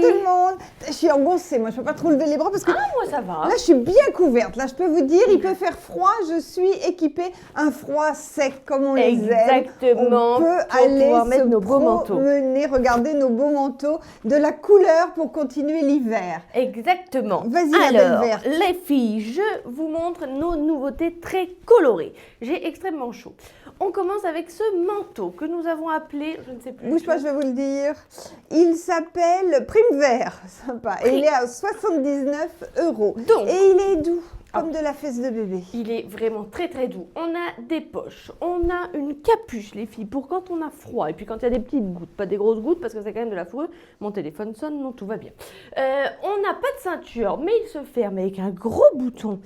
tout le monde. Je suis engoncée, moi je peux pas trop lever les bras parce que moi ça va. là je suis bien couverte. Là je peux vous dire, il peut faire froid, je suis équipée. Un froid sec comme on les aime. Exactement. On peut pour aller pouvoir se mettre nos beaux manteaux. promener, regarder nos beaux manteaux, de la couleur pour continuer l'hiver. Exactement. Vas-y, la belle Alors, verte. les filles, je vous montre nos nouveautés très colorées. J'ai extrêmement chaud. On commence avec ce manteau que nous avons appelé, je ne sais plus. Bouge pas, je vais vous le dire. Il s'appelle Prime Vert, sympa. Et il est à 79 €. Donc, et il est doux, comme de la fesse de bébé. il est vraiment très très doux. On a des poches, on a une capuche les filles pour quand on a froid et puis quand il y a des petites gouttes, pas des grosses gouttes parce que c'est quand même de la fourrure. Mon téléphone sonne, non tout va bien. On n'a pas de ceinture mais il se ferme avec un gros bouton.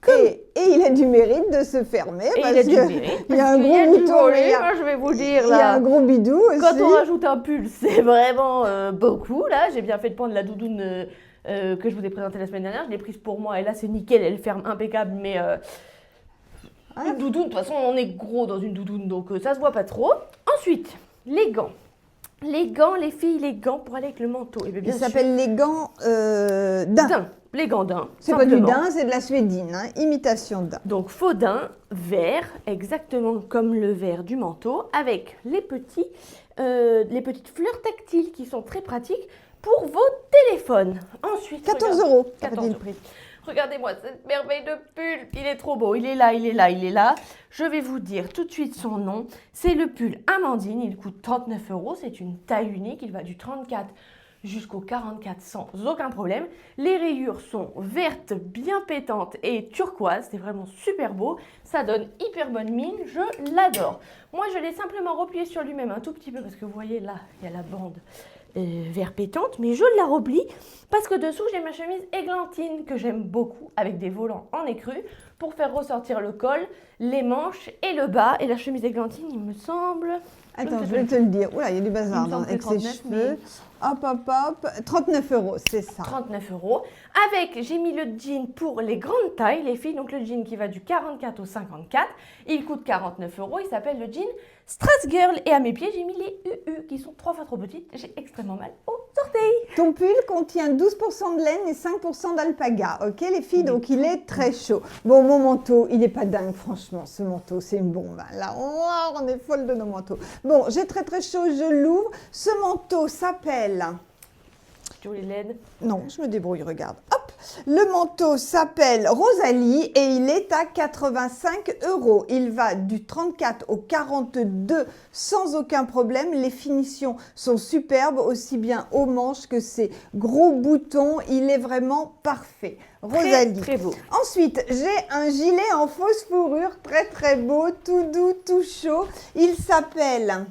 Et il a du mérite de se fermer Et parce il a du que mérite, il y a un parce qu'il y a gros du bouton. volet, Il y a, moi, je vais vous dire il y a là. un gros bidou aussi. Quand on rajoute un pull, c'est vraiment beaucoup. Là, j'ai bien fait de prendre la doudoune que je vous ai présentée la semaine dernière. Je l'ai prise pour moi et là, c'est nickel. Elle ferme impeccable. Mais une doudoune, de toute façon, on est gros dans une doudoune, donc ça se voit pas trop. Ensuite, les gants. Les gants, les filles, les gants pour aller avec le manteau. Et bien, Il s'appelle les gants daim. daim. Les gants daim. C'est pas du simplement. daim, c'est de la suédine, hein, imitation daim. Donc faux daim, vert, exactement comme le vert du manteau, avec les petites fleurs tactiles qui sont très pratiques pour vos téléphones. Ensuite, 14 regardez- €. 14 € prix. Regardez-moi cette merveille de pull, il est trop beau, il est là, il est là, il est là. Je vais vous dire tout de suite son nom, c'est le pull Amandine, il coûte 39 €, c'est une taille unique, il va du 34 jusqu'au 44 sans aucun problème. Les rayures sont vertes, bien pétantes et turquoise, c'est vraiment super beau. Ça donne hyper bonne mine, je l'adore. Moi, je l'ai simplement replié sur lui-même un tout petit peu parce que vous voyez là, il y a la bande vert pétante, mais je la replie parce que dessous, j'ai ma chemise églantine que j'aime beaucoup avec des volants en écru pour faire ressortir le col, les manches et le bas. Et la chemise églantine, il me semble... Attends, je vais te le dire. Oula, il y a du bazar Il me semble que avec ses 39, cheveux. Hop, hop, hop. 39 €, c'est ça. 39 €. Avec, j'ai mis le jean pour les grandes tailles, les filles. Donc le jean qui va du 44 au 54. Il coûte 49 €. Il s'appelle le jean Strass Girl. Et à mes pieds, j'ai mis les UU qui sont 3 fois trop petites. J'ai extrêmement mal aux orteils. Ton pull contient 12% de laine et 5% d'alpaga, ok les filles? Donc il est très chaud. Bon, mon manteau, il n'est pas dingue, franchement. Ce manteau, c'est une bombe. Hein. Là, on est folle de nos manteaux. Bon, j'ai très très chaud, je l'ouvre. Ce manteau s'appelle... Jolie laine. Non, je me débrouille, regarde. Hop, le manteau s'appelle Rosalie et il est à 85 €. Il va du 34 au 42 sans aucun problème. Les finitions sont superbes, aussi bien aux manches que ces gros boutons. Il est vraiment parfait. Rosalie. Très beau. Ensuite, j'ai un gilet en fausse fourrure, très très beau, tout doux, tout chaud. Il s'appelle...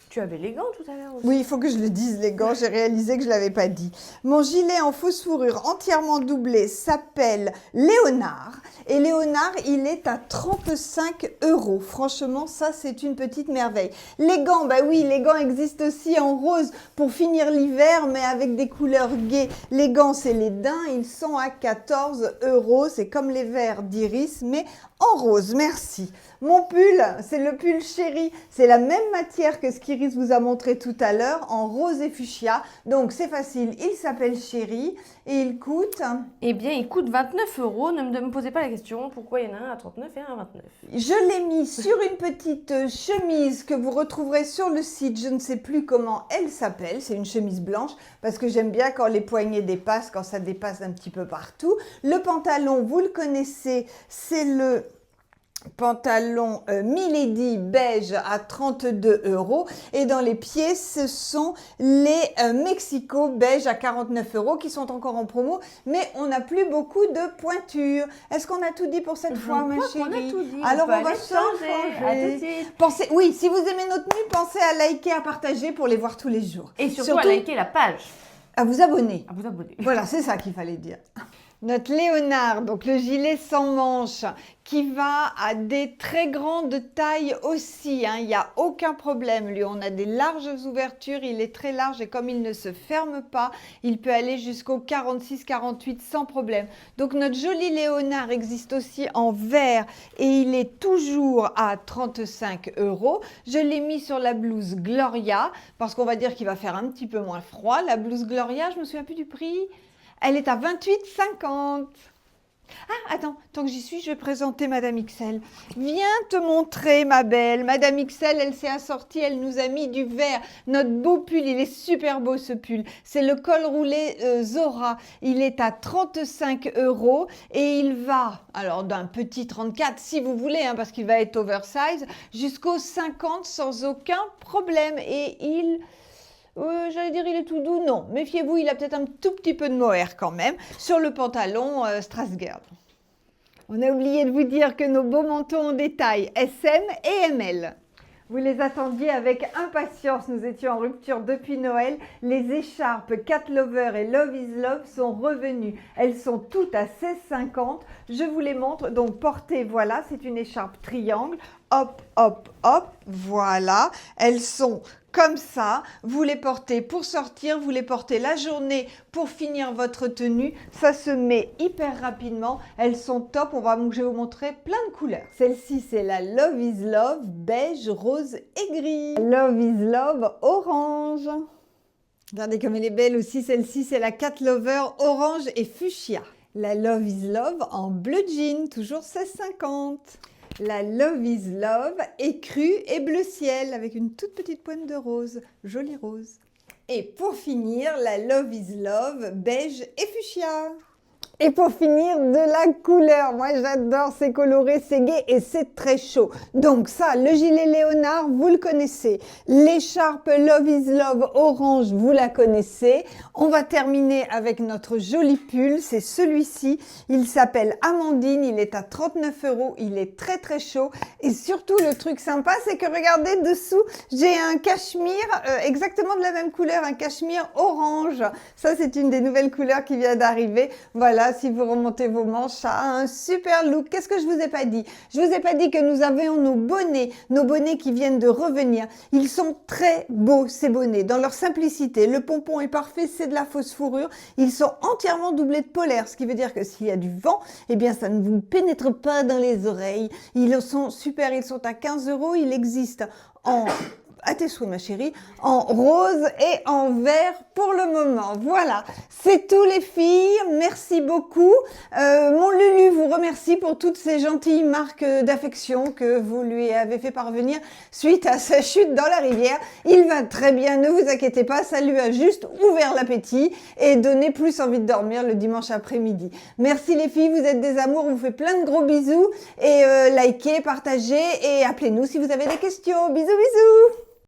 Tu avais les gants tout à l'heure aussi. Oui, il faut que je le dise, les gants. J'ai réalisé que je ne l'avais pas dit. Mon gilet en fausse fourrure entièrement doublé s'appelle Léonard. Et Léonard, il est à 35 €. Franchement, ça, c'est une petite merveille. Les gants, bah oui, les gants existent aussi en rose pour finir l'hiver, mais avec des couleurs gaies. Les gants, c'est les daims. Ils sont à 14 €. C'est comme les verres d'Iris, mais en rose. Merci. Mon pull, c'est le pull chéri. C'est la même matière que ce qu'Iris vous a montré tout à l'heure, en rose et fuchsia. Donc, c'est facile. Il s'appelle chéri et il coûte... Eh bien, il coûte 29 €. Ne me posez pas la question pourquoi il y en a un à 39 et un à 29. Je l'ai mis sur une petite chemise que vous retrouverez sur le site. Je ne sais plus comment elle s'appelle. C'est une chemise blanche parce que j'aime bien quand les poignets dépassent, quand ça dépasse un petit peu partout. Le pantalon, vous le connaissez, c'est le... pantalon Milady beige à 32 € et dans les pieds ce sont les Mexico beige à 49 € qui sont encore en promo, mais on n'a plus beaucoup de pointures. Est-ce qu'on a tout dit pour cette fois, ma chérie? On a tout dit. Alors peut on va aller changer. À tout de suite. Pensez, oui, si vous aimez notre tenue, pensez à liker, à partager pour les voir tous les jours. Et surtout à liker la page. à vous abonner. À vous abonner. Voilà, c'est ça qu'il fallait dire. Notre Léonard, donc le gilet sans manches, qui va à des très grandes tailles aussi, hein. Il n'y a aucun problème. Lui, on a des larges ouvertures, il est très large et comme il ne se ferme pas, il peut aller jusqu'au 46-48 sans problème. Donc notre joli Léonard existe aussi en vert et il est toujours à 35 €. Je l'ai mis sur la blouse Gloria parce qu'on va dire qu'il va faire un petit peu moins froid. La blouse Gloria, je me souviens plus du prix. Elle est à 28,50 €. Ah, attends, tant que j'y suis, je vais présenter Madame XL. Viens te montrer, ma belle. Madame XL, elle s'est assortie, elle nous a mis du vert. Notre beau pull, il est super beau ce pull. C'est le col roulé Zora. Il est à 35 € et il va, alors d'un petit 34 si vous voulez, hein, parce qu'il va être oversize, jusqu'au 50 sans aucun problème. Et j'allais dire il est tout doux, non. Méfiez-vous, il a peut-être un tout petit peu de mohair quand même sur le pantalon Strasbourg. On a oublié de vous dire que nos beaux manteaux ont des tailles SM et ML. Vous les attendiez avec impatience, nous étions en rupture depuis Noël. Les écharpes Cat Lover et Love is Love sont revenues. Elles sont toutes à 16,50 €. Je vous les montre, donc portez, voilà, c'est une écharpe triangle. Hop, hop, hop, voilà. Elles sont comme ça, vous les portez pour sortir, vous les portez la journée pour finir votre tenue. Ça se met hyper rapidement. Elles sont top. Je vais vous montrer plein de couleurs. Celle-ci, c'est la Love is Love beige, rose et gris. Love is Love orange. Regardez comme elle est belle aussi. Celle-ci, c'est la Cat Lover orange et fuchsia. La Love is Love en bleu jean, toujours 16,50 €. La Love is Love écrue et bleu ciel avec une toute petite pointe de rose, jolie rose. Et pour finir, la Love is Love beige et fuchsia. Et pour finir, de la couleur. Moi, j'adore, c'est coloré, c'est gai et c'est très chaud. Donc ça, le gilet Léonard, vous le connaissez. L'écharpe Love is Love orange, vous la connaissez. On va terminer avec notre joli pull. C'est celui-ci. Il s'appelle Amandine. Il est à 39 €. Il est très, très chaud. Et surtout, le truc sympa, c'est que regardez dessous, j'ai un cachemire exactement de la même couleur, un cachemire orange. Ça, c'est une des nouvelles couleurs qui vient d'arriver. Voilà. Si vous remontez vos manches, ça a un super look. Qu'est-ce que je vous ai pas dit? Je vous ai pas dit que nous avions nos bonnets qui viennent de revenir. Ils sont très beaux, ces bonnets, dans leur simplicité. Le pompon est parfait, c'est de la fausse fourrure. Ils sont entièrement doublés de polaire, ce qui veut dire que s'il y a du vent, eh bien, ça ne vous pénètre pas dans les oreilles. Ils sont super, ils sont à 15 €. Il existe en à tes souhaits, ma chérie, en rose et en vert pour le moment. Voilà, c'est tout les filles. Merci beaucoup. Mon Lulu vous remercie pour toutes ces gentilles marques d'affection que vous lui avez fait parvenir suite à sa chute dans la rivière. Il va très bien, ne vous inquiétez pas, ça lui a juste ouvert l'appétit et donné plus envie de dormir le dimanche après-midi. Merci les filles, vous êtes des amours, on vous fait plein de gros bisous et likez, partagez et appelez-nous si vous avez des questions. Bisous, bisous.